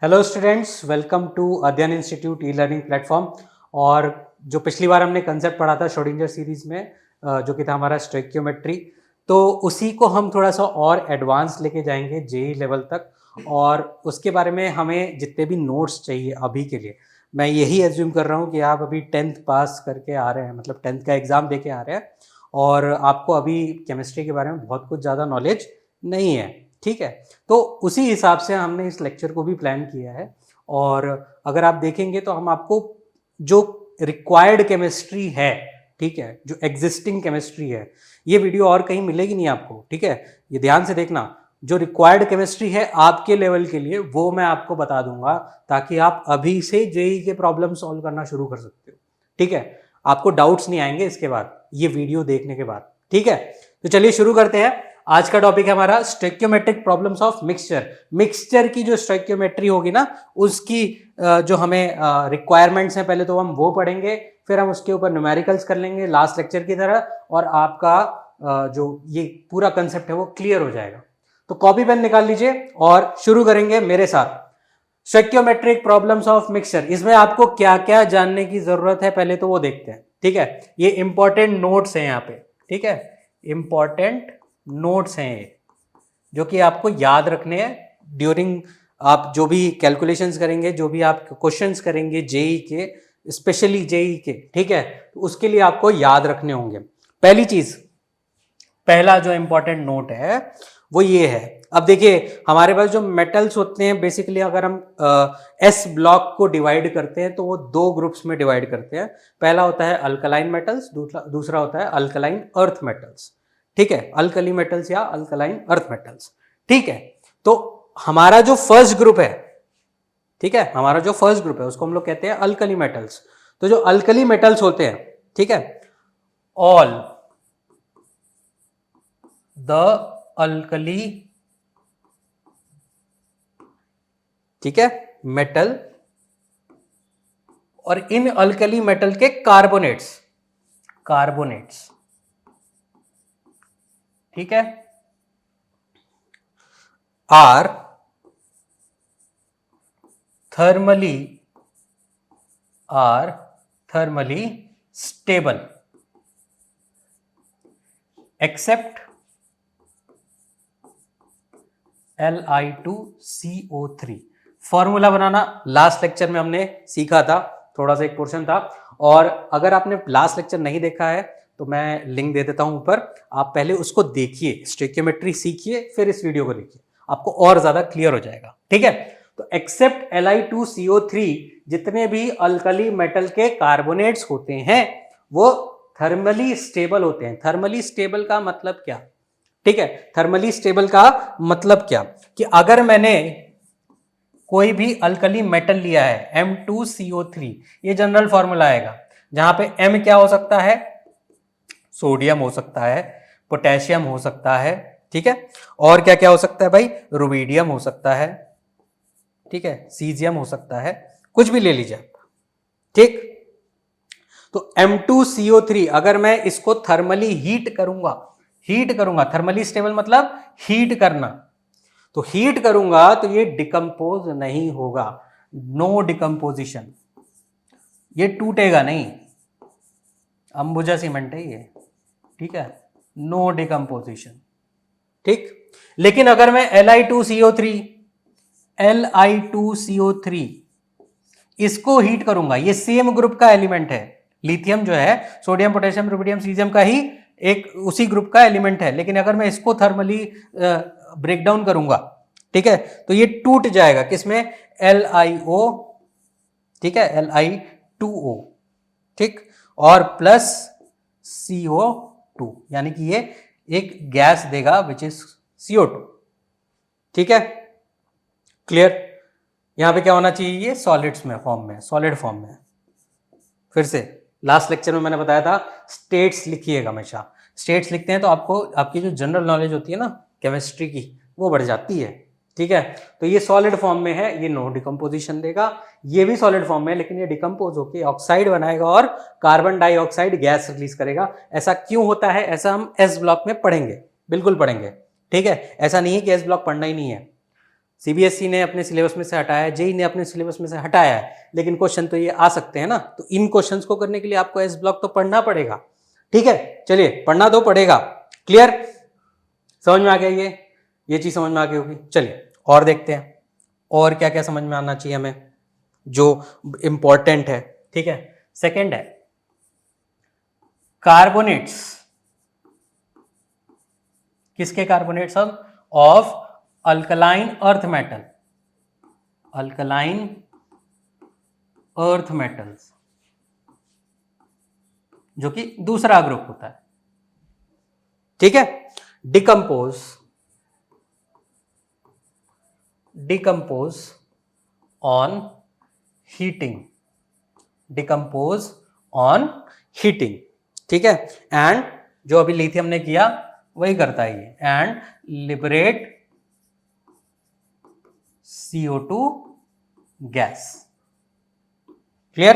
Hello students, welcome to अध्ययन institute e learning platform. और जो पिछली बार हमने कंसेप्ट पढ़ा था श्रोडिंगर सीरीज में, जो कि था हमारा स्टोइकियोमेट्री, तो उसी को हम थोड़ा सा और एडवांस लेके जाएंगे जेई लेवल तक। और उसके बारे में हमें जितने भी नोट्स चाहिए अभी के लिए, मैं यही एज्यूम कर रहा हूँ कि आप अभी 10th पास करके आ रहे हैं, मतलब 10th का एग्ज़ाम दे के आ रहे हैं और आपको अभी केमिस्ट्री के बारे में बहुत कुछ ज़्यादा नॉलेज नहीं है। ठीक है, तो उसी हिसाब से हमने इस लेक्चर को भी प्लान किया है। और अगर आप देखेंगे तो हम आपको जो रिक्वायर्ड केमिस्ट्री है, ठीक है, जो एग्जिस्टिंग केमिस्ट्री है, ये वीडियो और कहीं मिलेगी नहीं आपको। ठीक है, ये ध्यान से देखना, जो रिक्वायर्ड केमिस्ट्री है आपके लेवल के लिए वो मैं आपको बता दूंगा, ताकि आप अभी से जेई के प्रॉब्लम सॉल्व करना शुरू कर सकते हो। ठीक है, आपको डाउट्स नहीं आएंगे इसके बाद, ये वीडियो देखने के बाद। ठीक है, तो चलिए शुरू करते हैं। आज का टॉपिक है हमारा stoichiometric problems of mixture. Mixture की जो स्टोइकियोमेट्री होगी ना, उसकी जो हमें रिक्वायरमेंट्स हैं, पहले तो हम वो पढ़ेंगे, फिर हम उसके ऊपर न्यूमेरिकल्स कर लेंगे लास्ट लेक्चर की तरह, और आपका जो ये पूरा कंसेप्ट है वो क्लियर हो जाएगा। तो कॉपी पेन निकाल लीजिए और शुरू करेंगे मेरे साथ। स्टोइकियोमेट्रिक प्रॉब्लम्स ऑफ मिक्सचर, इसमें आपको क्या क्या जानने की जरूरत है पहले तो वो देखते हैं। ठीक है, ये इंपॉर्टेंट नोट्स हैं यहाँ पे। ठीक है, इंपॉर्टेंट नोट्स हैं ये, जो कि आपको याद रखने हैं ड्यूरिंग आप जो भी कैलकुलेशंस करेंगे, जो भी आप क्वेश्चंस करेंगे जेई के, स्पेशली जेई के। ठीक है, तो उसके लिए आपको याद रखने होंगे। पहली चीज, पहला जो इंपॉर्टेंट नोट है वो ये है। अब देखिए, हमारे पास जो मेटल्स होते हैं, बेसिकली अगर हम एस ब्लॉक को डिवाइड करते हैं तो वो दो ग्रुप्स में डिवाइड करते हैं। पहला होता है अल्कलाइन मेटल्स, दूसरा होता है अल्कलाइन अर्थ मेटल्स। ठीक है, अल्कली मेटल्स या अल्कलाइन अर्थ मेटल्स। ठीक है, तो हमारा जो फर्स्ट ग्रुप है, ठीक है, हमारा जो फर्स्ट ग्रुप है उसको हम लोग कहते हैं अल्कली मेटल्स। तो जो अल्कली मेटल्स होते हैं, ठीक है, ऑल द अल्कली, ठीक है, मेटल, और इन अल्कली मेटल के कार्बोनेट्स, कार्बोनेट्स, ठीक है, are thermally stable except Li2CO3। Formula बनाना लास्ट लेक्चर में हमने सीखा था, थोड़ा सा एक पोर्शन था। और अगर आपने लास्ट लेक्चर नहीं देखा है तो मैं लिंक दे देता हूं ऊपर, आप पहले उसको देखिए, स्टोइकियोमेट्री सीखिए, फिर इस वीडियो को देखिए, आपको और ज्यादा क्लियर हो जाएगा। ठीक है, तो एक्सेप्ट Li2CO3, जितने भी अल्कली मेटल के कार्बोनेट्स होते हैं वो थर्मली स्टेबल होते हैं। थर्मली स्टेबल का मतलब क्या? ठीक है, थर्मली स्टेबल का मतलब क्या कि अगर मैंने कोई भी अल्कली मेटल लिया है M2CO3, ये जनरल फॉर्मूला आएगा, जहां पे M क्या हो सकता है? सोडियम हो सकता है, पोटेशियम हो सकता है, ठीक है, और क्या क्या हो सकता है भाई? रुबिडियम हो सकता है, ठीक है, सीजियम हो सकता है, कुछ भी ले लीजिए आप। ठीक, तो M2CO3 अगर मैं इसको थर्मली हीट करूंगा, थर्मली स्टेबल मतलब हीट करना, तो हीट करूंगा तो ये डिकम्पोज नहीं होगा, नो डिकम्पोजिशन, ये टूटेगा नहीं, अंबुजा सीमेंट है ये। ठीक है, नो डिकम्पोजिशन। ठीक, लेकिन अगर मैं Li2CO3 इसको हीट करूंगा, ये सेम ग्रुप का एलिमेंट है, लिथियम जो है, सोडियम पोटेशियम रुबिडियम सीजियम का ही एक उसी ग्रुप का एलिमेंट है, लेकिन अगर मैं इसको थर्मली ब्रेकडाउन करूंगा, ठीक है, तो ये टूट जाएगा किसमें? LiO, ठीक है, Li2O, ठीक, और प्लस CO2, यानी कि ये एक गैस देगा विच इज CO2। ठीक है, क्लियर? यहां पे क्या होना चाहिए? ये सॉलिड्स में फॉर्म में, सॉलिड फॉर्म में। फिर से लास्ट लेक्चर में मैंने बताया था स्टेट्स लिखिएगा हमेशा। स्टेट्स लिखते हैं तो आपको आपकी जो जनरल नॉलेज होती है ना केमिस्ट्री की, वो बढ़ जाती है। ठीक है, तो ये सॉलिड फॉर्म में है, ये नो डिकम्पोजिशन देगा। ये भी सॉलिड फॉर्म में है, लेकिन ये डिकम्पोज होकर ऑक्साइड बनाएगा और कार्बन डाइऑक्साइड गैस रिलीज करेगा। ऐसा क्यों होता है? ऐसा हम एस ब्लॉक में पढ़ेंगे, बिल्कुल पढ़ेंगे। ठीक है, ऐसा नहीं है कि एस ब्लॉक पढ़ना ही नहीं है, सीबीएसई ने अपने सिलेबस में से हटाया है, जेई ने अपने सिलेबस में से हटाया है, लेकिन क्वेश्चन तो ये आ सकते हैं ना। तो इन क्वेश्चंस को करने के लिए आपको एस ब्लॉक तो पढ़ना पड़ेगा, ठीक है। चलिए, पढ़ना तो पड़ेगा। क्लियर, समझ में आ गया ये चीज समझ में आ गई होगी। चलिए और देखते हैं और क्या क्या समझ में आना चाहिए हमें जो इंपॉर्टेंट है, ठीक है। सेकंड है कार्बोनेट्स। किसके कार्बोनेट्स? अब of alkaline earth metal, alkaline earth metals, जो कि दूसरा ग्रुप होता है, ठीक है। Decompose on heating, decompose on heating, ठीक है। एंड जो अभी लिथियम ने किया वही करता है ये, and liberate CO2 gas. Clear,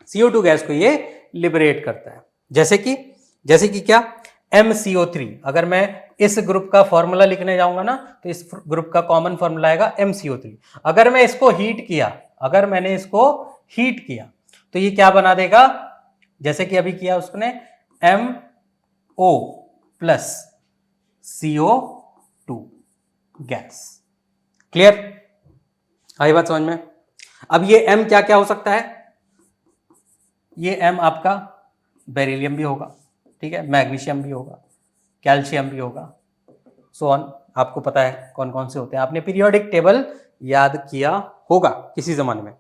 CO2 gas को ये लिबरेट करता है। जैसे कि क्या? MCO3। अगर मैं इस ग्रुप का फॉर्मूला लिखने जाऊंगा ना, तो इस ग्रुप का कॉमन फॉर्मूला आएगा MCO3। अगर मैं इसको हीट किया, अगर मैंने इसको हीट किया तो ये क्या बना देगा? जैसे कि अभी किया उसने, MO plus CO2 gas. Clear, आई बात समझ में? अब ये M क्या क्या हो सकता है? ये M आपका बेरिलियम भी होगा, ठीक है, मैग्नीशियम भी होगा, कैल्शियम भी होगा, सो ऑन। आपको पता है कौन कौन से होते हैं, आपने पीरियोडिक टेबल याद किया होगा किसी जमाने में।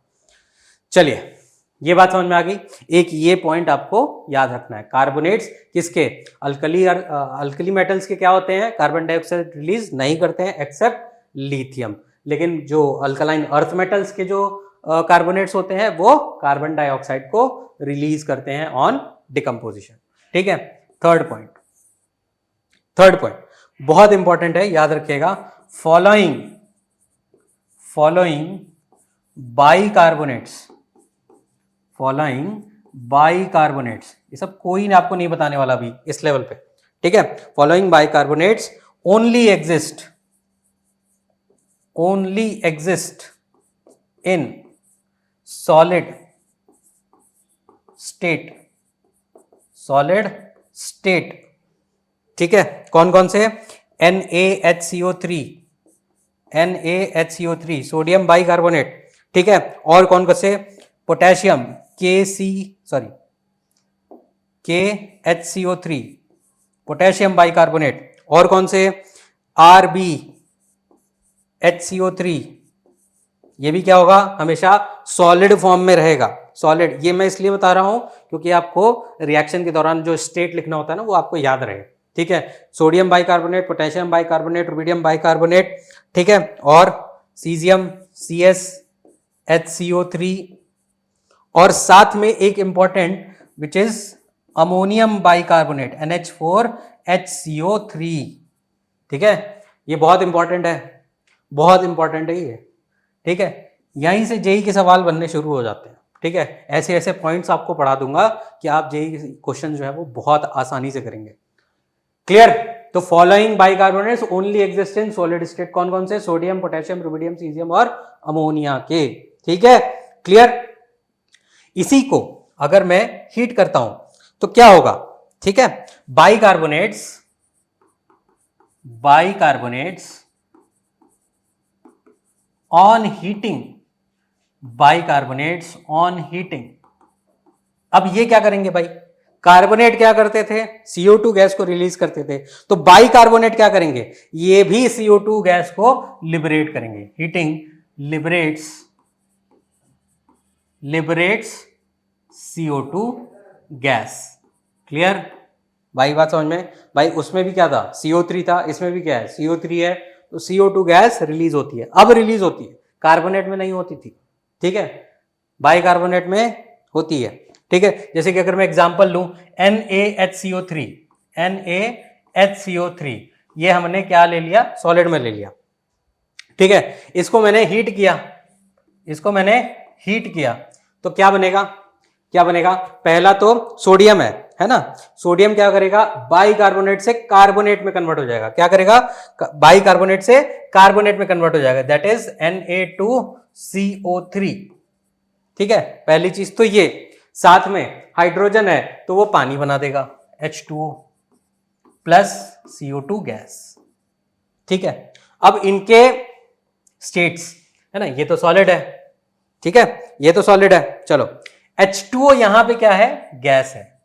चलिए, ये बात समझ में आ गई। एक ये पॉइंट आपको याद रखना है, कार्बोनेट्स किसके? अल्कली मेटल्स के क्या होते हैं? कार्बन डाइऑक्साइड रिलीज नहीं करते हैं एक्सेप्ट लिथियम। लेकिन जो अल्कलाइन अर्थ मेटल्स के जो कार्बोनेट्स होते हैं वो कार्बन डाइऑक्साइड को रिलीज करते हैं ऑन डिकम्पोजिशन, ठीक है। थर्ड पॉइंट बहुत इंपॉर्टेंट है, याद रखिएगा। फॉलोइंग बाइकार्बोनेट्स, ये सब कोई आपको नहीं बताने वाला अभी इस लेवल पे, ठीक है। Following bicarbonates only exist in solid state, ठीक है। कौन कौन से? NaHCO3 सोडियम बाइकार्बोनेट, ठीक है। और कौन कौन से? Potassium KHCO3 potassium bicarbonate. और कौन से? RbHCO3, ये भी क्या होगा? हमेशा सॉलिड फॉर्म में रहेगा। सॉलिड, ये मैं इसलिए बता रहा हूं क्योंकि आपको रिएक्शन के दौरान जो स्टेट लिखना होता है ना, वो आपको याद रहे, ठीक है। Sodium bicarbonate, potassium bicarbonate, rubidium bicarbonate, ठीक है। और सीजियम CsHCO3, और साथ में एक important which is ammonium bicarbonate NH4HCO3, ठीक है। ये बहुत इंपॉर्टेंट है ये, ठीक है। यहीं से जेई के सवाल बनने शुरू हो जाते हैं, ठीक है। ऐसे ऐसे पॉइंट्स आपको पढ़ा दूंगा कि आप जेई क्वेश्चन जो है वो बहुत आसानी से करेंगे। क्लियर? तो following bicarbonates only exist in solid state, कौन कौन से? सोडियम, पोटेशियम, रुबिडियम, सीजियम और अमोनिया के, ठीक है। क्लियर? इसी को अगर मैं हीट करता हूं तो क्या होगा, ठीक है। बाइकार्बोनेट्स ऑन हीटिंग, अब ये क्या करेंगे भाई? कार्बोनेट क्या करते थे? CO2 गैस को रिलीज करते थे, तो बाइकार्बोनेट क्या करेंगे? ये भी CO2 गैस को लिबरेट करेंगे। Heating liberates CO2 gas. Clear भाई, बात समझ में? भाई उसमें भी क्या था? CO3 था, इसमें भी क्या है? CO3 है, तो CO2 गैस रिलीज होती है। अब रिलीज होती है, कार्बोनेट में नहीं होती थी, ठीक है, बाइकार्बोनेट में होती है, ठीक है। जैसे कि अगर मैं एग्जांपल लूं, NaHCO3, ये हमने क्या ले लिया? सॉलिड में ले लिया, ठीक है। इसको मैंने हीट किया, तो क्या बनेगा? क्या बनेगा? पहला तो सोडियम है ना, सोडियम क्या करेगा? बाइकार्बोनेट से कार्बोनेट में कन्वर्ट हो जाएगा। क्या करेगा? बाइकार्बोनेट से कार्बोनेट में कन्वर्ट हो जाएगा, दैट इज Na2CO3। ठीक है, पहली चीज तो ये। साथ में हाइड्रोजन है तो वो पानी बना देगा, H2O प्लस CO2 गैस। ठीक है, अब इनके स्टेट्स है ना, ये तो सॉलिड है, ठीक है, ये तो सॉलिड है। चलो, H2O यहां पे क्या है? गैस है।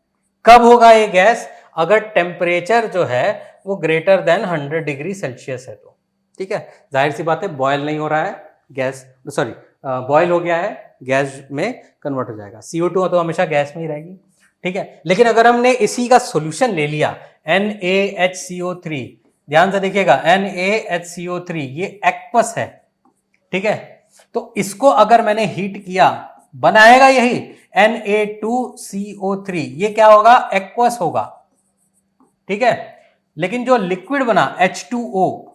कब होगा ये गैस? अगर टेम्परेचर जो है वो ग्रेटर देन 100 डिग्री सेल्सियस है तो। ठीक है, जाहिर सी बात है बॉयल नहीं हो रहा है, गैस सॉरी बॉयल हो गया है, गैस में कन्वर्ट हो जाएगा। CO2 तो हमेशा गैस में ही रहेगी। ठीक है, लेकिन अगर हमने इसी का सॉल्यूशन ले लिया NaHCO3, ध्यान से देखिएगा, NaHCO3 ये एक्वस है। ठीक है, तो इसको अगर मैंने हीट किया, बनाएगा यही Na2CO3, ये क्या होगा? एक्वस होगा। ठीक है, लेकिन जो लिक्विड बना H2O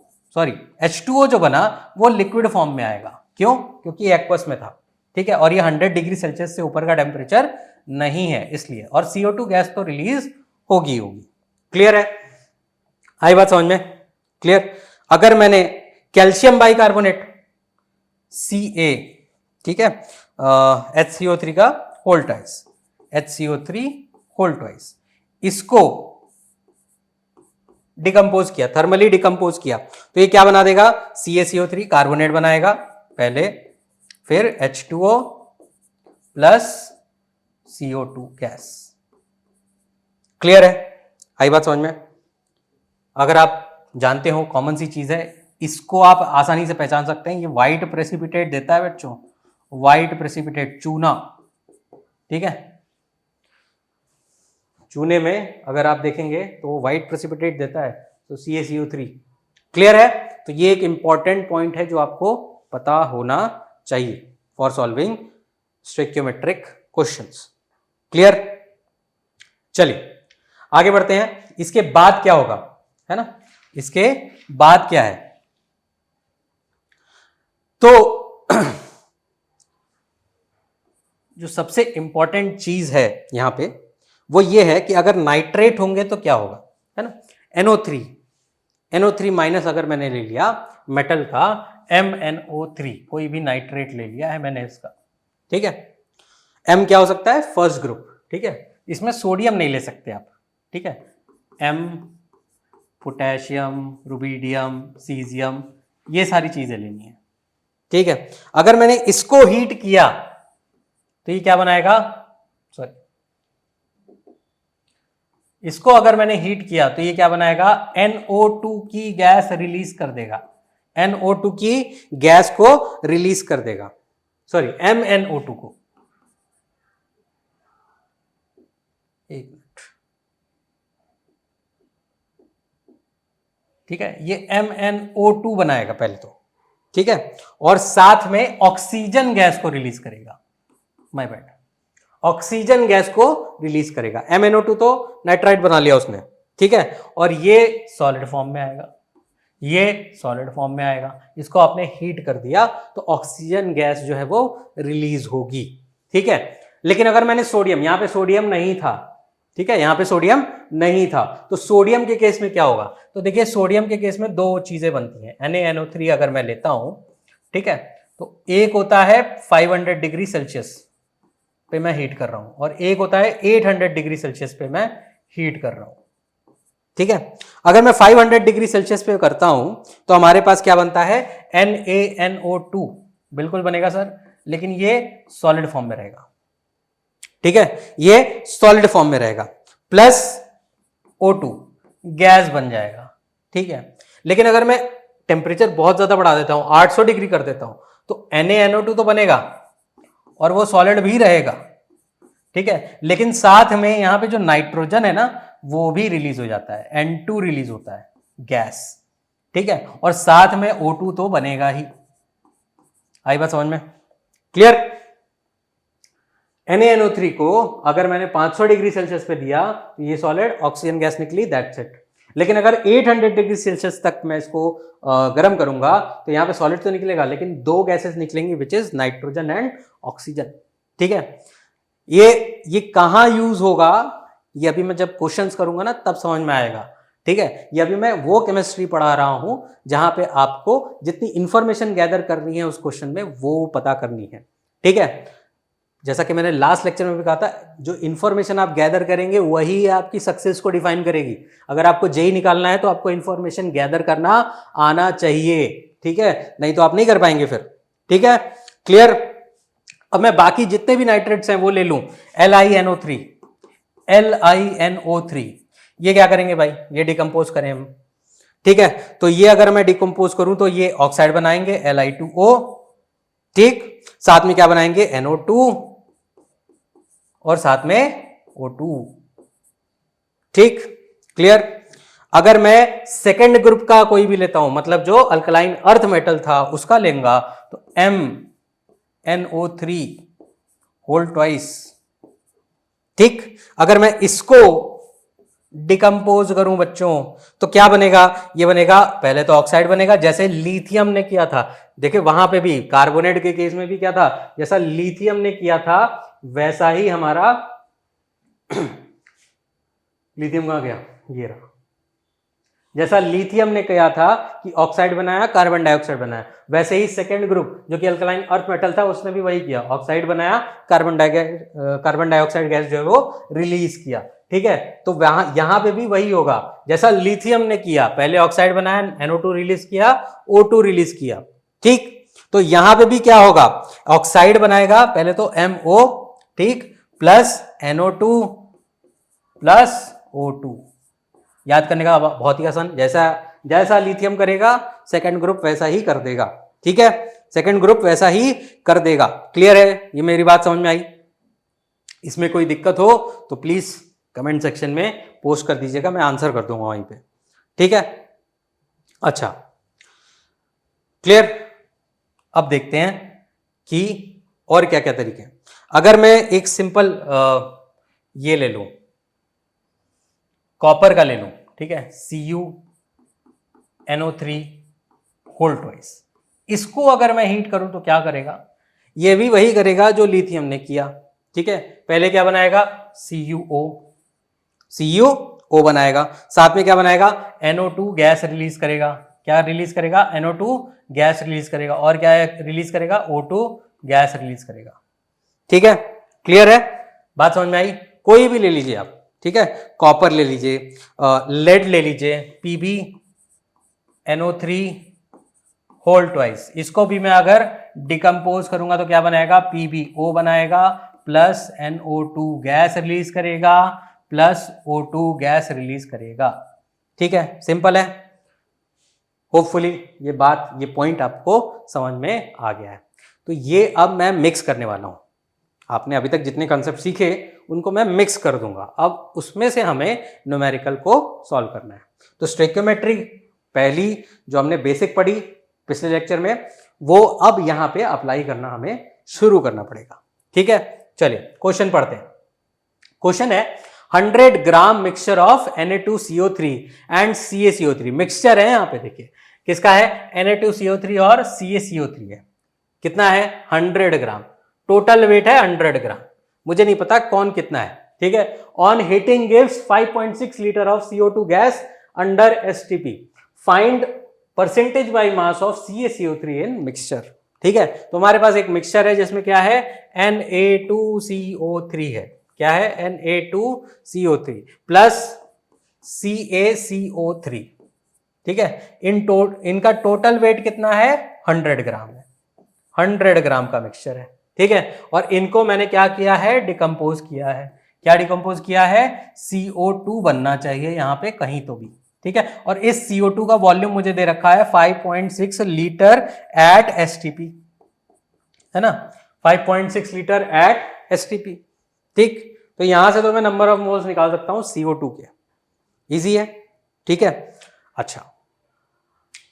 जो बना वो लिक्विड फॉर्म में आएगा। क्यों? क्योंकि एक्वस में था। ठीक है, और ये 100 डिग्री सेल्सियस से ऊपर का टेम्परेचर नहीं है इसलिए, और CO2 गैस तो रिलीज होगी। क्लियर है? आई बात समझ में? क्लियर? अगर मैंने कैल्शियम बाइकार्बोनेट Ca, ठीक है, HCO3 का whole twice, HCO3 whole twice, इसको डिकम्पोज किया, थर्मली डिकम्पोज किया, तो ये क्या बना देगा? CaCO3 कार्बोनेट बनाएगा पहले, फिर H2O plus CO2 gas. Clear है? आई बात समझ में? अगर आप जानते हो, कॉमन सी चीज है, इसको आप आसानी से पहचान सकते हैं। ये व्हाइट प्रेसिपिटेट देता है बच्चों, व्हाइट प्रेसिपिटेट, चूना। ठीक है, चूने में अगर आप देखेंगे तो वो व्हाइट प्रेसिपिटेट देता है, तो CaCO3। क्लियर है? तो ये एक इंपॉर्टेंट पॉइंट है जो आपको पता होना चाहिए for solving stoichiometric questions. Clear? चलिए आगे बढ़ते हैं। इसके बाद क्या होगा, है ना, इसके बाद क्या है? तो जो सबसे इंपॉर्टेंट चीज है यहां पे वो ये है कि अगर नाइट्रेट होंगे तो क्या होगा, है ना। NO3 माइनस अगर मैंने ले लिया मेटल का MnO3, कोई भी नाइट्रेट ले लिया है मैंने इसका, ठीक है। M क्या हो सकता है? फर्स्ट ग्रुप, ठीक है। इसमें सोडियम नहीं ले सकते आप, ठीक है। M पोटेशियम, रुबिडियम, सीजियम, ये सारी चीजें लेनी है, ठीक है। अगर मैंने इसको हीट किया तो ये क्या बनाएगा, सॉरी, इसको अगर मैंने हीट किया तो ये क्या बनाएगा, NO2 की गैस रिलीज कर देगा, NO2 की गैस को रिलीज कर देगा, सॉरी MnO2 को। एक मिनट, ठीक है, ये MnO2 बनाएगा पहले तो, ठीक है, और साथ में ऑक्सीजन गैस को रिलीज करेगा, माय बैड, ऑक्सीजन गैस को रिलीज करेगा। MnO2 तो नाइट्राइट बना लिया उसने, ठीक है, और ये सॉलिड फॉर्म में आएगा, ये सॉलिड फॉर्म में आएगा। इसको आपने हीट कर दिया तो ऑक्सीजन गैस जो है वो रिलीज होगी, ठीक है। लेकिन अगर मैंने सोडियम, यहां पे सोडियम नहीं था, ठीक है, यहां पे सोडियम नहीं था, तो सोडियम के केस में क्या होगा, तो देखिए सोडियम के केस में दो चीजें बनती हैं। NaNO3 अगर मैं लेता हूं, ठीक है, तो एक होता है 500 डिग्री सेल्सियस पे मैं हीट कर रहा हूं, और एक होता है 800 डिग्री सेल्सियस पे मैं हीट कर रहा हूं, ठीक है। अगर मैं 500 डिग्री सेल्सियस पे करता हूं तो हमारे पास क्या बनता है, NaNO2 बिल्कुल बनेगा सर, लेकिन ये सॉलिड फॉर्म में रहेगा, ठीक है, ये सॉलिड फॉर्म में रहेगा, प्लस O2 गैस बन जाएगा, ठीक है। लेकिन अगर मैं टेम्परेचर बहुत ज्यादा बढ़ा देता हूं, 800 डिग्री कर देता हूं, तो NaNO2 तो बनेगा और वो सॉलिड भी रहेगा, ठीक है, लेकिन साथ में यहां पे जो नाइट्रोजन है ना वो भी रिलीज हो जाता है, N2 रिलीज होता है, गैस, ठीक है, और साथ में O2 तो बनेगा ही। आई बात समझ में? क्लियर? NaNO3 को अगर मैंने 500 डिग्री सेल्सियस पे दिया तो ये सॉलिड, ऑक्सीजन गैस निकली, दैट्स इट। लेकिन अगर 800 डिग्री सेल्सियस तक मैं इसको गर्म करूंगा तो यहां पे सॉलिड तो निकलेगा, लेकिन दो गैसेस निकलेंगी, which is nitrogen and oxygen, ठीक है। ये कहाँ यूज होगा, ये अभी मैं जब क्वेश्चंस करूंगा ना तब समझ में आएगा, ठीक है। ये अभी मैं वो केमिस्ट्री पढ़ा रहा हूं जहां पे आपको जितनी इंफॉर्मेशन गैदर करनी है उस क्वेश्चन में वो पता करनी है, ठीक है। जैसा कि मैंने लास्ट लेक्चर में भी कहा था, जो इंफॉर्मेशन आप गैदर करेंगे वही आपकी सक्सेस को डिफाइन करेगी। अगर आपको जेई निकालना है तो आपको इंफॉर्मेशन गैदर करना आना चाहिए, ठीक है, नहीं तो आप नहीं कर पाएंगे फिर, ठीक है, क्लियर। अब मैं बाकी जितने भी नाइट्रेट्स हैं वो ले लूं, LiNO3, LiNO3, ये क्या करेंगे भाई, ये डिकम्पोज करें हम, ठीक है। तो ये अगर मैं डिकम्पोज करूं तो ये ऑक्साइड बनाएंगे Li2O, ठीक, साथ में क्या बनाएंगे NO2 और साथ में O2, ठीक, क्लियर। अगर मैं सेकेंड ग्रुप का कोई भी लेता हूं, मतलब जो अल्कलाइन अर्थ मेटल था उसका लेंगा, तो MnO3 होल ट्वाइस, ठीक। अगर मैं इसको डिकम्पोज करूं बच्चों तो क्या बनेगा, ये बनेगा, पहले तो ऑक्साइड बनेगा जैसे लिथियम ने किया था। देखिए वहां पे भी कार्बोनेट के केस में भी क्या था, जैसा लिथियम ने किया था वैसा ही हमारा लिथियम कहां गया, ये रहा, जैसा लिथियम ने किया था कि ऑक्साइड बनाया कार्बन डाइऑक्साइड बनाया, वैसे ही सेकेंड ग्रुप जो कि अल्कलाइन अर्थ मेटल था उसने भी वही किया, ऑक्साइड बनाया, कार्बन डाइऑक्साइड गैस जो है वो रिलीज किया, ठीक है। तो यहां पे भी वही होगा जैसा लिथियम ने किया, पहले ऑक्साइड बनाया, NO2 रिलीज किया, O2 रिलीज किया, ठीक। तो यहां पे भी क्या होगा, ऑक्साइड बनाएगा पहले तो MO, ठीक, प्लस NO2 प्लस O2, याद करने का बहुत ही आसान, जैसा जैसा लिथियम करेगा सेकंड ग्रुप वैसा ही कर देगा, ठीक है, सेकंड ग्रुप वैसा ही कर देगा, क्लियर है, ये मेरी बात समझ में आई। इसमें कोई दिक्कत हो तो प्लीज कमेंट सेक्शन में पोस्ट कर दीजिएगा, मैं आंसर कर दूंगा वहीं पे, ठीक है। अच्छा, क्लियर। अब देखते हैं कि और क्या क्या तरीके हैं। अगर मैं एक सिंपल ये ले लूं, कॉपर का ले लूं, ठीक है, CuNO3 होल ट्वाइस, इसको अगर मैं हीट करूं तो क्या करेगा, ये भी वही करेगा जो लिथियम ने किया, ठीक है। पहले क्या बनाएगा, CuO बनाएगा, साथ में क्या बनाएगा, NO2 गैस रिलीज करेगा, क्या रिलीज करेगा, NO2 गैस रिलीज करेगा, और क्या रिलीज करेगा, O2 गैस रिलीज करेगा, ठीक है, क्लियर है, बात समझ में आई। कोई भी ले लीजिए आप, ठीक है, कॉपर ले लीजिए, लेड ले लीजिए, PbNO3 होल ट्वाइस, इसको भी मैं अगर डिकम्पोज करूंगा तो क्या बनाएगा, PbO बनाएगा, प्लस NO2 गैस रिलीज करेगा, प्लस O2 गैस रिलीज करेगा, ठीक है, सिंपल है। होपफुली ये बात, ये पॉइंट आपको समझ में आ गया है। तो ये अब मैं मिक्स करने वाला हूं, आपने अभी तक जितने कंसेप्ट सीखे उनको मैं मिक्स कर दूंगा, अब उसमें से हमें न्यूमेरिकल को सॉल्व करना है। तो स्टोइकियोमेट्री पहली जो हमने बेसिक पढ़ी पिछले लेक्चर में, वो अब यहां पे अप्लाई करना हमें शुरू करना पड़ेगा, ठीक है। चलिए क्वेश्चन पढ़ते हैं। क्वेश्चन है 100 gram mixture of Na2CO3 and CaCO3, mixture है यहां पे, देखिए किसका है, Na2CO3 और CaCO3 है, कितना है 100 ग्राम, टोटल वेट है 100 ग्राम, मुझे नहीं पता कौन कितना है, ठीक है। On heating gives 5.6 litre of CO2 gas under STP, find percentage by mass of CaCO3 in mixture, ठीक है। तो हमारे पास एक मिक्सचर है जिसमें क्या है, Na2CO3 है, क्या है, Na2CO3 प्लस CaCO3, ठीक है। इनका टोटल वेट कितना है, 100 ग्राम है, 100 ग्राम का मिक्सचर है, ठीक है। और इनको मैंने क्या किया है, डिकम्पोज किया है, क्या डिकम्पोज किया है, CO2 बनना चाहिए यहां पे कहीं तो भी, ठीक है। और इस CO2 का वॉल्यूम मुझे दे रखा है 5.6 लीटर एट STP, है ना, 5.6 लीटर एट STP, ठीक। तो यहां से तो मैं नंबर ऑफ मोल्स निकाल सकता हूं CO2 के, इजी है, ठीक है। अच्छा,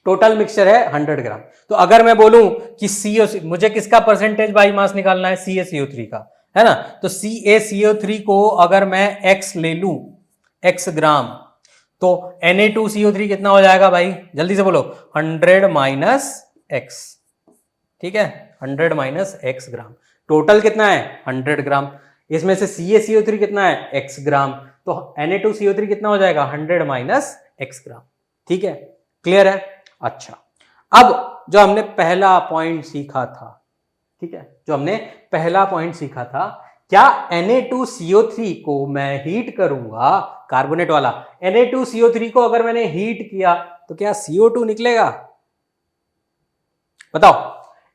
टोटल मिक्सचर है 100 ग्राम, तो अगर मैं बोलूं कि CaCO3, मुझे किसका परसेंटेज बाई मास निकालना है, CaCO3 का, है ना। तो CaCO3 को अगर मैं X ले लूं, X ग्राम, तो Na2CO3 कितना हो जाएगा भाई, जल्दी से बोलो, 100 माइनस X, ठीक है, 100 माइनस X ग्राम, टोटल कितना है 100 ग्राम। इसमें से CaCO3 कितना है x ग्राम, तो Na2CO3 कितना हो जाएगा 100 माइनस x ग्राम। ठीक है, क्लियर है। अच्छा, अब जो हमने पहला पॉइंट सीखा था, ठीक है, जो हमने पहला पॉइंट सीखा था, क्या Na2CO3 को मैं हीट करूंगा, कार्बोनेट वाला Na2CO3 को अगर मैंने हीट किया तो क्या CO2 निकलेगा? बताओ,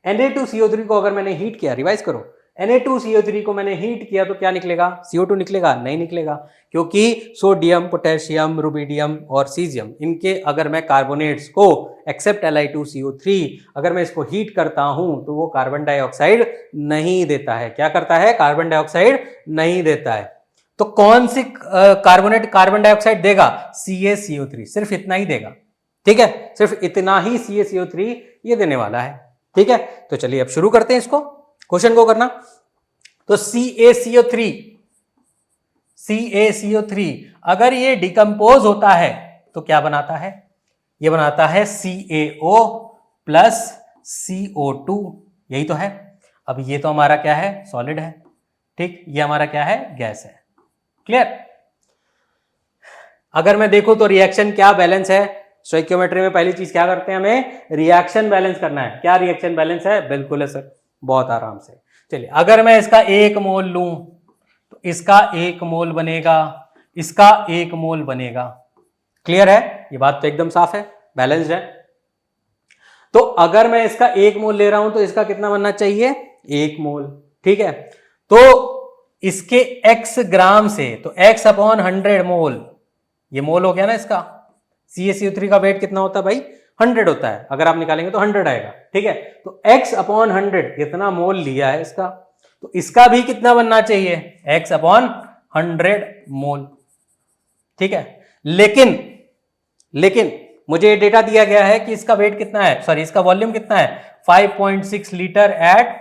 Na2CO3 को अगर मैंने हीट किया, रिवाइज करो, Na2CO3 को मैंने हीट किया तो क्या निकलेगा? CO2 निकलेगा? नहीं निकलेगा, क्योंकि सोडियम, पोटेशियम, रुबिडियम और सीजियम, इनके अगर मैं कार्बोनेट्स को एक्सेप्ट Li2CO3 अगर मैं इसको हीट करता हूं तो वो कार्बन डाइऑक्साइड नहीं देता है। क्या करता है? कार्बन डाइऑक्साइड नहीं देता है। तो कौन सी कार्बोनेट कार्बन डाइऑक्साइड देगा? CaCO3, सिर्फ इतना ही देगा। ठीक है, सिर्फ इतना ही CaCO3 ये देने वाला है। ठीक है, तो चलिए अब शुरू करते हैं इसको, क्वेश्चन को करना। तो CaCO3 अगर ये डिकम्पोज होता है तो क्या बनाता है? ये बनाता है CaO प्लस CO2, यही तो है। अब ये तो हमारा क्या है? सॉलिड है। ठीक, ये हमारा क्या है? गैस है। क्लियर? अगर मैं देखूं तो रिएक्शन क्या बैलेंस है? स्टोइकियोमेट्री में पहली चीज क्या करते हैं, हमें रिएक्शन बैलेंस करना है। क्या रिएक्शन बैलेंस है? बिल्कुल है सर, बहुत आराम से। चलिए, अगर मैं इसका 1 मोल लूं तो इसका 1 मोल बनेगा, इसका 1 मोल बनेगा। क्लियर है? ये बात तो एकदम साफ है, बैलेंस्ड है। तो अगर मैं इसका 1 मोल ले रहा हूं तो इसका कितना बनना चाहिए? 1 मोल। ठीक है, तो इसके x ग्राम से, तो x अपॉन 100 मोल, ये मोल हो गया ना इसका। CaCO3 का वेट कितना होता है भाई? 100 होता है, अगर आप निकालेंगे तो 100 आएगा। ठीक है, तो x अपॉन 100 इतना मोल लिया है इसका, तो इसका भी कितना बनना चाहिए? x अपॉन 100 मोल। ठीक है, लेकिन मुझे ये डेटा दिया गया है कि इसका वेट कितना है, सॉरी इसका वॉल्यूम कितना है? 5.6 लीटर एट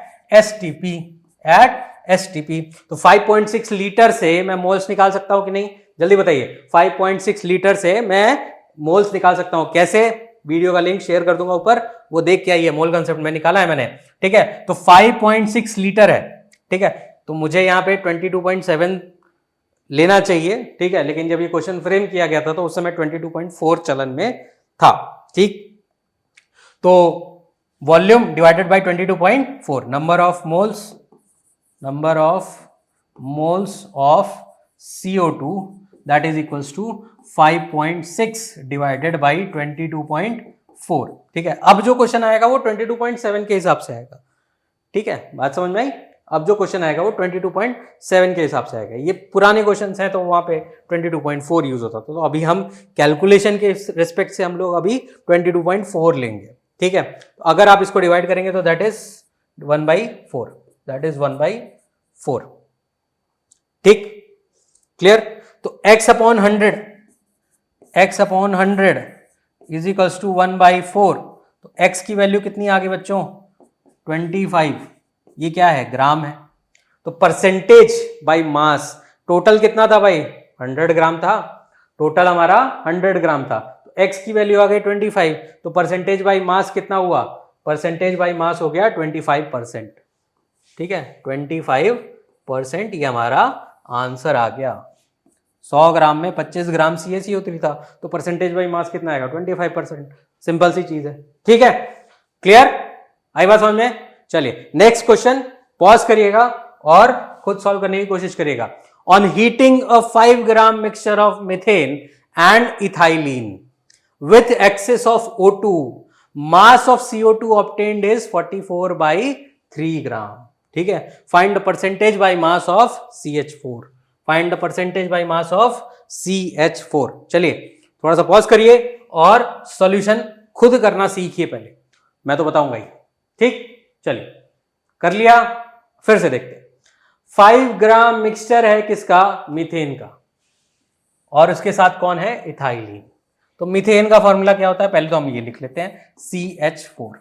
एसटीपी। तो 5.6 लीटर से मैं मोल्स निकाल सकता हूं कि नहीं? जल्दी बताइए। 5.6 लीटर से मैं मोल्स निकाल सकता हूं, कैसे? वीडियो का लिंक शेयर कर दूंगा ऊपर, वो देख के आइए। मोल कंसेप्ट में निकाला है मैंने। ठीक है, तो 5.6 लीटर है। ठीक है, तो मुझे यहां पे 22.7 लेना चाहिए। ठीक है, लेकिन जब ये क्वेश्चन फ्रेम किया गया था तो उस समय 22.4 चलन में था। ठीक, तो volume divided by 22.4, number of moles of CO2 that is equals to 5.6 divided by 22.4। ठीक है, अब जो क्वेश्चन आएगा वो 22.7 के हिसाब से आएगा। ठीक है, बात समझ में आई? अब जो क्वेश्चन आएगा वो 22.7 के हिसाब से आएगा। ये पुराने क्वेश्चन हैं तो वहां पे 22.4 यूज होता था, तो अभी हम कैलकुलेशन के रिस्पेक्ट से हम लोग अभी 22.4 लेंगे। ठीक है, तो अगर आप इसको डिवाइड करेंगे तो दैट इज 1/4, दैट इज 1/4। ठीक, क्लियर? तो x upon 100 is equals to 1/4। तो x की वैल्यू कितनी आ गई बच्चों? 25। ये क्या है? ग्राम है। तो परसेंटेज बाय मास, टोटल कितना था भाई? 100 ग्राम था। टोटल हमारा 100 ग्राम था, तो x की वैल्यू आ गई 25। तो परसेंटेज बाय मास कितना हुआ? परसेंटेज बाय मास हो गया 25%। ठीक है, 25% ये हमारा आंसर आ गया। 100 ग्राम में 25 ग्राम CaCO3 था, तो परसेंटेज बाई मास कितना आएगा? 25%। सिंपल सी चीज है। ठीक है, क्लियर? आई बात समझ में? चलिए नेक्स्ट क्वेश्चन, पॉज करिएगा और खुद सॉल्व करने की कोशिश करिएगा। On heating a 5 gram mixture of methane and ethylene with access of O2, mass of CO2 obtained is 44/3 ग्राम। ठीक है, find the percentage by mass of CH4। Find the percentage by mass of CH4। चलिए थोड़ा सा pause करिए और solution खुद करना सीखिए पहले, मैं तो बताऊंगा ही। ठीक, चलिए कर लिया, फिर से देखते हैं। 5 ग्राम मिक्सचर है किसका? मीथेन का, और उसके साथ कौन है? इथाइलिन। तो मीथेन का फॉर्मूला क्या होता है? पहले तो हम ये लिख लेते हैं, CH4।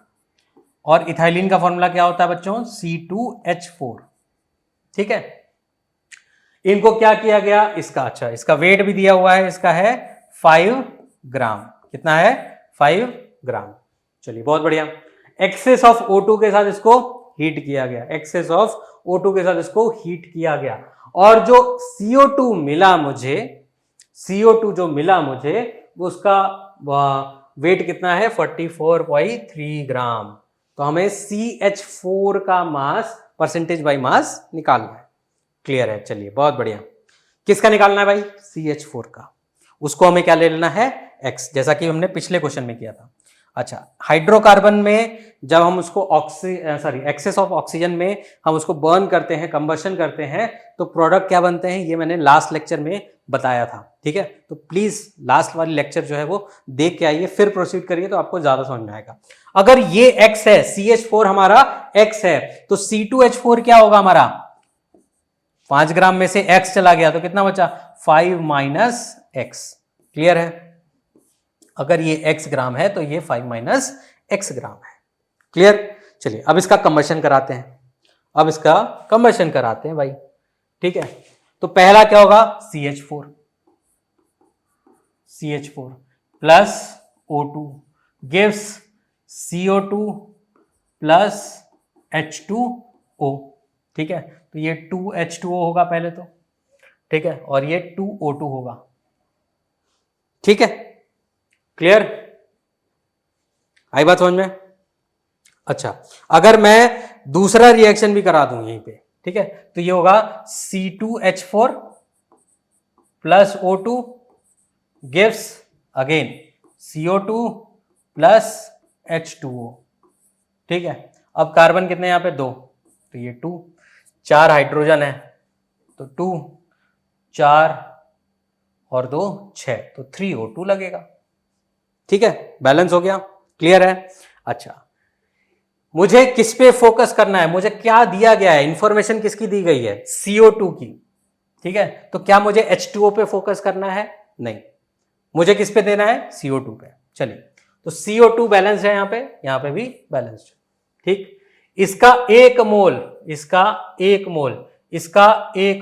और इथाइलिन का फॉर्मूला क्या होता है बच्चों? C2H4। ठीक है, इनको क्या किया गया? इसका, अच्छा इसका वेट भी दिया हुआ है, इसका है 5 ग्राम। कितना है? 5 ग्राम। चलिए बहुत बढ़िया। एक्सेस ऑफ O2 के साथ इसको हीट किया गया, एक्सेस ऑफ O2 के साथ इसको हीट किया गया, और जो CO2 मिला मुझे, CO2 जो मिला मुझे वो उसका वेट कितना है 44.3 ग्राम। तो हमें CH4 का मास परसेंटेज बाय मास निकालना है। क्लियर है? चलिए बहुत बढ़िया। किसका निकालना है भाई? CH4 का। उसको हमें क्या ले लेना है? X, जैसा कि हमने पिछले क्वेश्चन में किया था। अच्छा, हाइड्रोकार्बन में जब हम उसको एक्सेस ऑफ ऑक्सीजन में हम उसको बर्न करते हैं, कंबशन करते हैं, तो प्रोडक्ट क्या बनते हैं, ये मैंने लास्ट लेक्चर में बताया था। ठीक है, तो प्लीज लास्ट वाली लेक्चर जो है वो देख के आइए, फिर प्रोसीड करिए तो आपको ज्यादा समझ में आएगा। अगर ये X है, CH4 हमारा X है, तो C2H4 क्या होगा हमारा? 5 ग्राम में से X चला गया तो कितना बचा? 5 माइनस X। क्लियर है? अगर ये X ग्राम है तो ये 5 माइनस X ग्राम है। क्लियर? चलिए अब इसका कंबशन कराते हैं। भाई। ठीक है, तो पहला क्या होगा? CH4 plus O2 gives CO2 plus H2O। ठीक है, तो ये 2H2O होगा पहले तो। ठीक है, और ये 2O2 होगा। ठीक है, क्लियर? आई बात समझ में? अच्छा, अगर मैं दूसरा रिएक्शन भी करा दूं यहीं पे, ठीक है, तो ये होगा C2H4 plus O2 gives again CO2 plus H2O। ठीक है, अब कार्बन कितने यहां पे? 2, तो ये 2, 4 हाइड्रोजन है तो 2, 4 और 2 6, तो 3O2 लगेगा। ठीक है, बैलेंस हो गया। क्लियर है? अच्छा, मुझे किस पे फोकस करना है? मुझे क्या दिया गया है? इंफॉर्मेशन किसकी दी गई है? CO2 की। ठीक है, तो क्या मुझे H2O पे फोकस करना है? नहीं, मुझे किस पे देना है? CO2 पे। चलिए, तो CO2 बैलेंस है, यहां पे भी बैलेंस्ड है। ठीक, इसका एक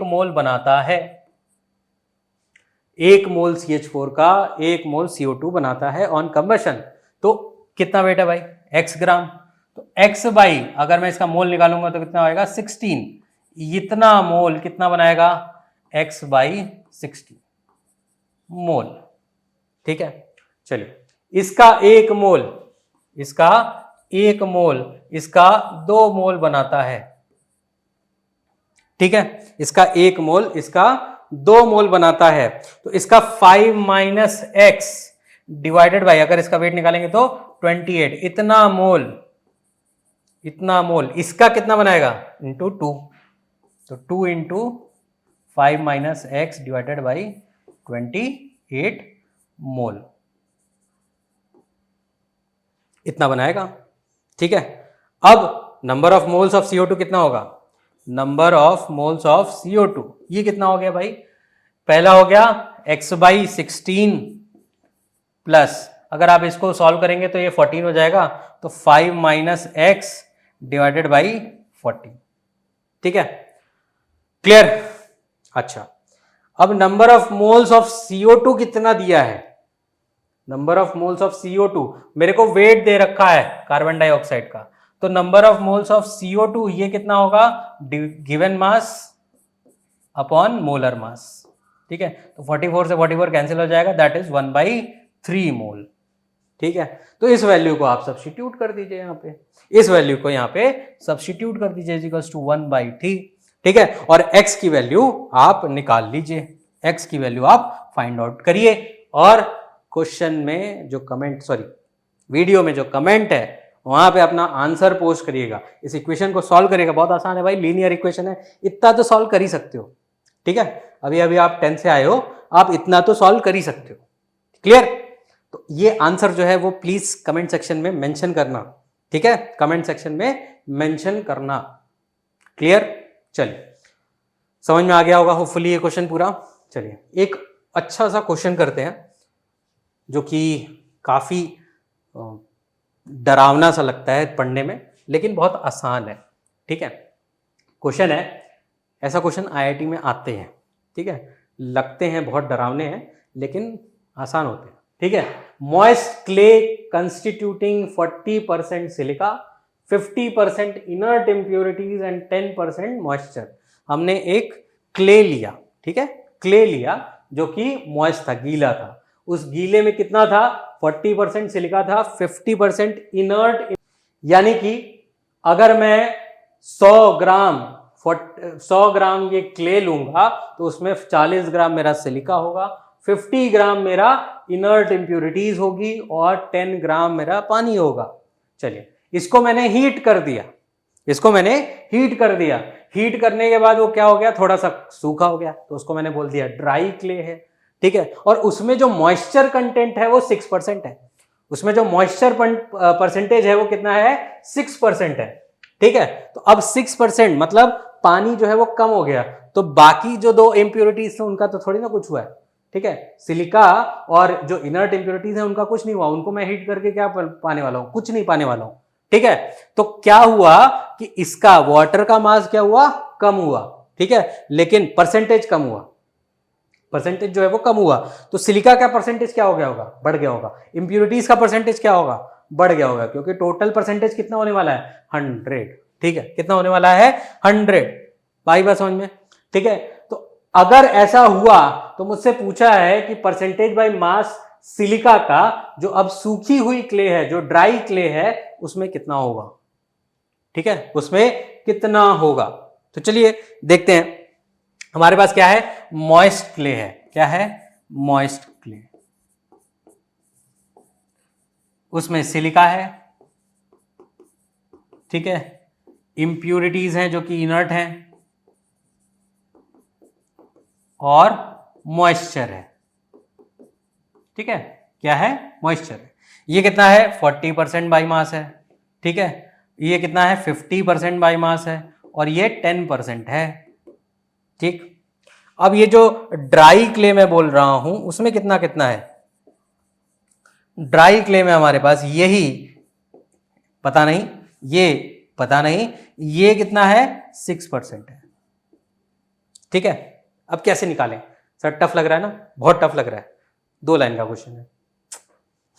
मोल बनाता है, 1 मोल CH4 का 1 मोल CO2 बनाता है ऑन कंबशन। तो कितना वेट है भाई? X ग्राम। तो X बाई, अगर मैं इसका मोल निकालूंगा तो कितना आएगा? 16। इतना मोल कितना बनाएगा? X बाई 16 मोल। ठीक है, चलिए, इसका 1 मोल इसका 2 मोल बनाता है। ठीक है, इसका 1 मोल इसका 2 मोल बनाता है। तो इसका 5 माइनस एक्स डिवाइडेड बाई, अगर इसका वेट निकालेंगे तो 28, इतना मोल इसका कितना बनाएगा? इंटू 2, तो 2 into 5 minus x divided by 28 मोल, इतना बनाएगा। ठीक है, अब number of moles of CO2 कितना होगा? Number of moles of CO2 ये कितना हो गया भाई? पहला हो गया x बाई 16 प्लस, अगर आप इसको सॉल्व करेंगे तो ये 14 हो जाएगा, तो 5 माइनस एक्स डिवाइडेड बाई 40। ठीक है, क्लियर? अच्छा, अब number of moles of CO2 कितना दिया है? Number of moles of CO2, मेरे को वेट दे रखा है कार्बन डाइऑक्साइड का, तो number of moles of CO2 ये कितना होगा? Given mass upon molar mass. ठीक है, तो 44 से 44 कैंसिल हो जाएगा, दैट इज 1/3 मोल। ठीक है, तो इस वैल्यू को आप सब्स्टिट्यूट कर दीजिए यहां पे, इस वैल्यू को यहां पे सब्स्टिट्यूट कर दीजिए, इक्वल्स टू 1/3। ठीक है, और x की वैल्यू आप निकाल लीजिए, x की वैल्यू आप फाइंड आउट करिए, और क्वेश्चन में जो वीडियो में जो कमेंट है वहां पे अपना आंसर पोस्ट करिएगा, इस इक्वेशन को सॉल्व करिएगा। बहुत आसान है भाई, लीनियर इक्वेशन है, इतना तो सॉल्व कर ही सकते हो। ठीक है, अभी आप 10 से आए हो, आप इतना तो सॉल्व कर ही सकते हो। क्लियर? तो ये आंसर जो है वो प्लीज कमेंट सेक्शन में मेंशन करना। ठीक है, कमेंट सेक्शन में मेंशन करना। क्लियर? चलिए, समझ में आ गया होगा होपफुली ये क्वेश्चन पूरा। चलिए, एक अच्छा सा क्वेश्चन करते हैं जो कि काफी डरावना सा लगता है पढ़ने में, लेकिन बहुत आसान है। ठीक है, क्वेश्चन है, ऐसा क्वेश्चन IIT में आते हैं। ठीक है, लगते हैं बहुत डरावने हैं लेकिन आसान होते हैं। ठीक है, moist clay constituting 40% silica, 50% inert impurities and 10% moisture. हमने एक क्ले लिया, ठीक है, क्ले लिया जो कि मॉइस्ट था, गीला था, उस गीले में कितना था, 40% सिलिका था, 50% इनर्ट, यानी कि अगर मैं 100 ग्राम ये क्ले लूंगा तो उसमें 40 ग्राम मेरा सिलिका होगा, 50 ग्राम मेरा इनर्ट इंप्यूरिटीज होगी और 10 ग्राम मेरा पानी होगा। चलिए इसको मैंने हीट कर दिया, हीट करने के बाद वो क्या हो गया, थोड़ा सा सूखा हो गया, तो उसको मैंने बोल दिया ड्राई क्ले है, ठीक है। और उसमें जो मॉइस्चर कंटेंट है वो 6% है, उसमें जो मॉइस्चर परसेंटेज है वो कितना है, 6% है, ठीक है। तो अब 6% मतलब पानी जो है वो कम हो गया, तो बाकी जो 2 इंप्योरिटीज थे उनका तो थोड़ी ना कुछ हुआ है, ठीक है। सिलिका और जो इनर्ट इंप्योरिटीज है उनका कुछ नहीं हुआ, उनको मैं हीट करके क्या पाने वाला हूं, कुछ नहीं पाने वाला हूं, ठीक है। तो क्या हुआ कि इसका वाटर का मास क्या हुआ, कम हुआ, ठीक है, लेकिन परसेंटेज कम हुआ, परसेंटेज जो है वो कम हुआ। तो सिलिका का परसेंटेज क्या हो गया होगा, बढ़ गया होगा, इंप्योरिटीज का परसेंटेज क्या होगा, बढ़ गया होगा, क्योंकि टोटल परसेंटेज कितना होने वाला है, 100, ठीक है, कितना होने वाला है, 100। भाई बात समझ में, ठीक है। तो अगर ऐसा हुआ तो मुझसे पूछा है कि परसेंटेज बाय मास सिलिका का जो अब सूखी हुई क्ले है, जो ड्राई क्ले है, उसमें कितना होगा, ठीक है, उसमें कितना होगा। तो चलिए देखते हैं, हमारे पास क्या है, मॉइस्ट क्ले है, क्या है, मॉइस्ट क्ले, उसमें सिलिका है, ठीक है, इंप्यूरिटीज हैं जो कि इनर्ट हैं, और मॉइस्चर है, ठीक है, क्या है, मॉइस्चर है। ये कितना है, 40% बाई मास है, ठीक है, ये कितना है, 50% बाई मास है, और ये 10% है, ठीक। अब ये जो ड्राई क्ले मैं बोल रहा हूं उसमें कितना कितना है, ड्राई क्ले में हमारे पास यही पता नहीं, ये पता नहीं, ये कितना है, 6% है, ठीक है। अब कैसे निकालें, सर टफ लग रहा है ना, बहुत टफ लग रहा है, 2 लाइन का क्वेश्चन है,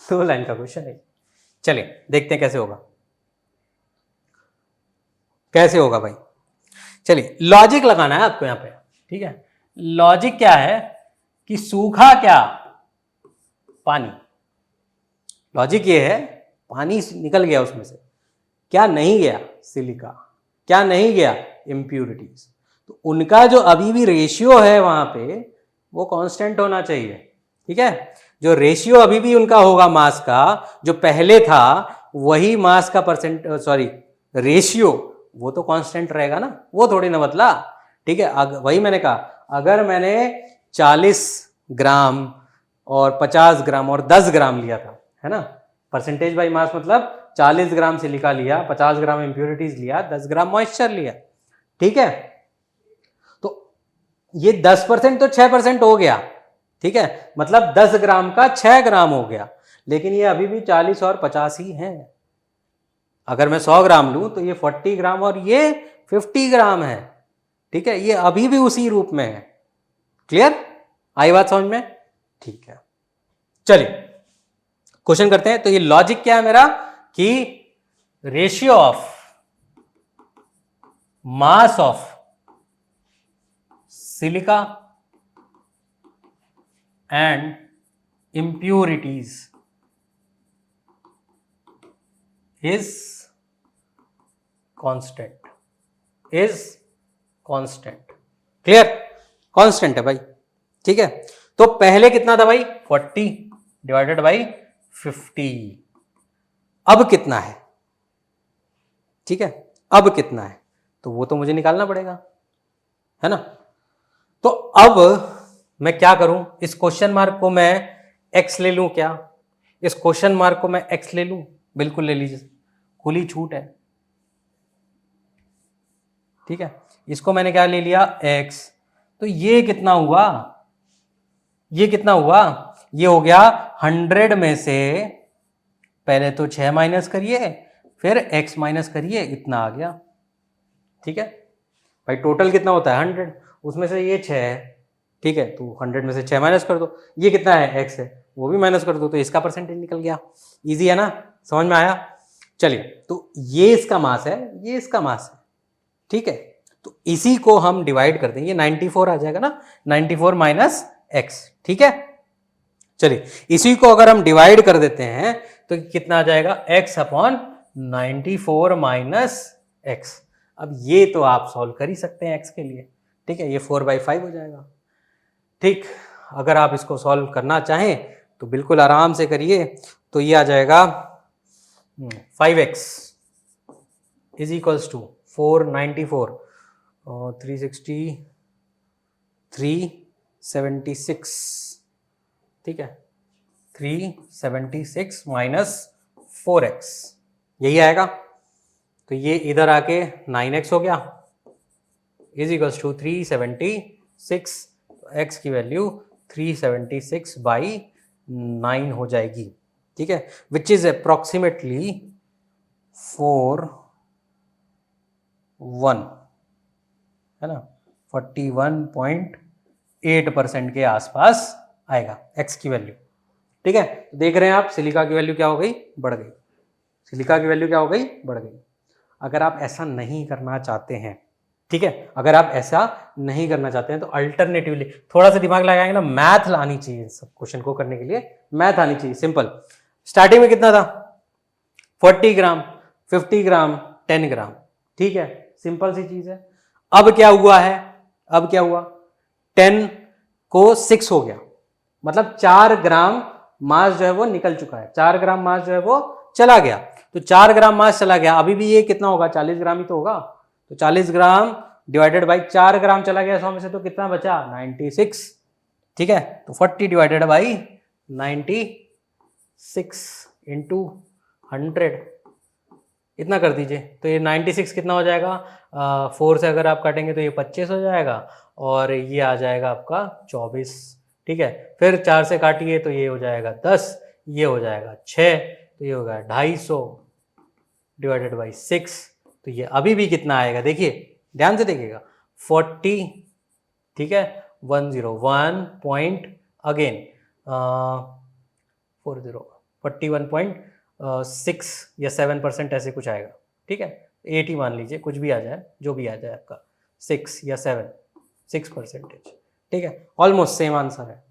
2 लाइन का क्वेश्चन है। चलिए देखते हैं कैसे होगा, कैसे होगा भाई। चलिए लॉजिक लगाना है आपको यहां पे, ठीक है। लॉजिक क्या है कि सूखा क्या, पानी, लॉजिक ये है पानी निकल गया उसमें से, क्या नहीं गया, सिलिका, क्या नहीं गया, इंप्यूरिटीज, तो उनका जो अभी भी रेशियो है वहां पे वो कांस्टेंट होना चाहिए, ठीक है। जो रेशियो अभी भी उनका होगा मास का, जो पहले था वही मास का रेशियो, वो तो कांस्टेंट रहेगा ना, वो थोड़ी ना बदला, ठीक है। वही मैंने कहा, अगर मैंने 40 ग्राम और 50 ग्राम और 10 ग्राम लिया था, है ना, परसेंटेज बाई मास मतलब 40 ग्राम सिलिका लिया, 50 ग्राम इंप्योरिटीज लिया, 10 ग्राम मॉइस्चर लिया, ठीक है। तो ये 10% तो 6% हो गया, ठीक है, मतलब 10 ग्राम का 6 ग्राम हो गया, लेकिन ये अभी भी 40 और 50 ही है। अगर मैं 100 ग्राम लूं तो ये 40 ग्राम और ये 50 ग्राम है, ठीक है, ये अभी भी उसी रूप में है। क्लियर, आई बात समझ में, ठीक है। चलिए क्वेश्चन करते हैं। तो ये लॉजिक क्या है मेरा कि ratio of mass of silica and impurities is constant, clear, constant है भाई, ठीक है। तो पहले कितना था भाई, 40 डिवाइडेड बाई 50, अब कितना है, ठीक है, अब कितना है, तो वो तो मुझे निकालना पड़ेगा, है ना। तो अब मैं क्या करूं, इस क्वेश्चन मार्क को मैं x ले लूं क्या, इस क्वेश्चन मार्क को मैं x ले लूं, बिल्कुल ले लीजिए, खुली छूट है, ठीक है। इसको मैंने क्या ले लिया, x, तो ये कितना हुआ, ये कितना हुआ, ये हो गया 100 में से पहले तो 6 माइनस करिए, फिर x माइनस करिए, इतना आ गया, ठीक है भाई। टोटल कितना होता है 100, उसमें से ये 6 है, ठीक है, तो 100 में से 6 माइनस कर दो, ये कितना है x है, वो भी माइनस कर दो, तो इसका परसेंटेज निकल गया। इजी है ना, समझ में आया। चलिए तो ये इसका मास है, ये इसका मास है, ठीक है। तो इसी को हम डिवाइड कर देंगे, 94 आ जाएगा ना, 94 माइनस एक्स, ठीक है। चलिए इसी को अगर हम डिवाइड कर देते हैं तो कितना आ जाएगा, x अपॉन 94 माइनस एक्स। अब ये तो आप सॉल्व कर ही सकते हैं x के लिए, ठीक है, ये 4/5 हो जाएगा। ठीक, अगर आप इसको सॉल्व करना चाहें तो बिल्कुल आराम से करिए, तो ये आ जाएगा 5x इज इक्वल्स टू 494 और 360 376, ठीक है, 376 माइनस 4x, यही आएगा। तो ये इधर आके 9x हो गया इज इक्वल्स टू 376, x की वैल्यू 376/9 हो जाएगी, ठीक है, विच इज अप्रोक्सीमेटली 41, है ना, 41.8% के आसपास आएगा x की वैल्यू, ठीक है। तो देख रहे हैं आप, सिलिका की वैल्यू क्या हो गई, बढ़ गई, सिलिका की वैल्यू क्या हो गई, बढ़ गई। अगर आप ऐसा नहीं करना चाहते हैं, ठीक है, अगर आप ऐसा नहीं करना चाहते हैं तो अल्टरनेटिवली थोड़ा सा दिमाग लगाएंगे ना, मैथ लानी चाहिए, सब क्वेश्चन को करने के लिए मैथ आनी चाहिए। सिंपल, स्टार्टिंग में कितना था, 40 ग्राम, 50 ग्राम, 10 ग्राम, ठीक है, सिंपल सी चीज है। अब क्या हुआ है, अब क्या हुआ, 10 को 6 हो गया, मतलब 4 ग्राम मास जो है वो निकल चुका है, 4 ग्राम मास जो है वो चला गया। तो 4 ग्राम मास चला गया, अभी भी ये कितना होगा, 40 ग्राम ही तो होगा। तो 40 ग्राम डिवाइडेड बाई 4 ग्राम चला गया 100 में से, तो कितना बचा, 96, ठीक है। तो 40 डिवाइडेड बाई 96 इंटू 100, इतना कर दीजिए। तो ये 96 कितना हो जाएगा, 4 से अगर आप काटेंगे तो ये 25 हो जाएगा, और ये आ जाएगा आपका 24, ठीक है। फिर 4 से काटिए तो ये हो जाएगा 10, ये हो जाएगा 6, तो ये होगा 250 डिवाइडेड बाई 6। तो ये अभी भी कितना आएगा, देखिए ध्यान से देखिएगा, 40, ठीक है, 101 पॉइंट अगेन 41.6 या 7% ऐसे कुछ आएगा, ठीक है, 80 मान लीजिए, कुछ भी आ जाए, जो भी आ जाए आपका, 6 या 6%, ठीक है, ऑलमोस्ट सेम आंसर है,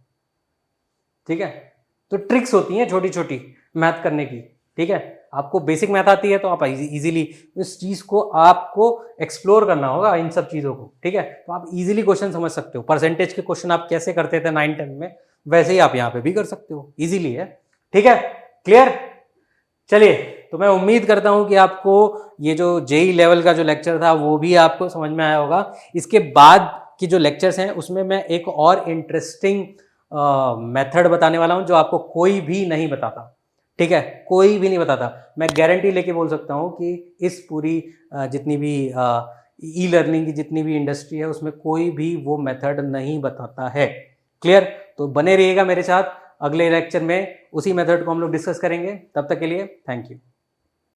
ठीक है। तो ट्रिक्स होती हैं छोटी छोटी मैथ करने की, ठीक है। आपको बेसिक मैथ आती है तो आप इजीली इस चीज को आपको एक्सप्लोर करना होगा, इन सब चीजों को, ठीक है। तो आप इजीली क्वेश्चन समझ सकते हो, परसेंटेज के क्वेश्चन आप कैसे करते थे 9-10 में, वैसे ही आप यहाँ पे भी कर सकते हो, इजीली है, ठीक है, क्लियर। चलिए, तो मैं उम्मीद करता हूं कि आपको ये जो जेई लेवल का जो लेक्चर था वो भी आपको समझ में आया होगा। इसके बाद की जो लेक्चर्स हैं उसमें मैं एक और इंटरेस्टिंग मेथड बताने वाला हूं जो आपको कोई भी नहीं बताता, ठीक है, कोई भी नहीं बताता। मैं गारंटी लेके बोल सकता हूं कि इस पूरी जितनी भी ई लर्निंग की जितनी भी इंडस्ट्री है उसमें कोई भी वो मेथड नहीं बताता है, क्लियर। तो बने रहिएगा मेरे साथ, अगले लेक्चर में उसी मेथड को हम लोग डिस्कस करेंगे। तब तक के लिए थैंक यू।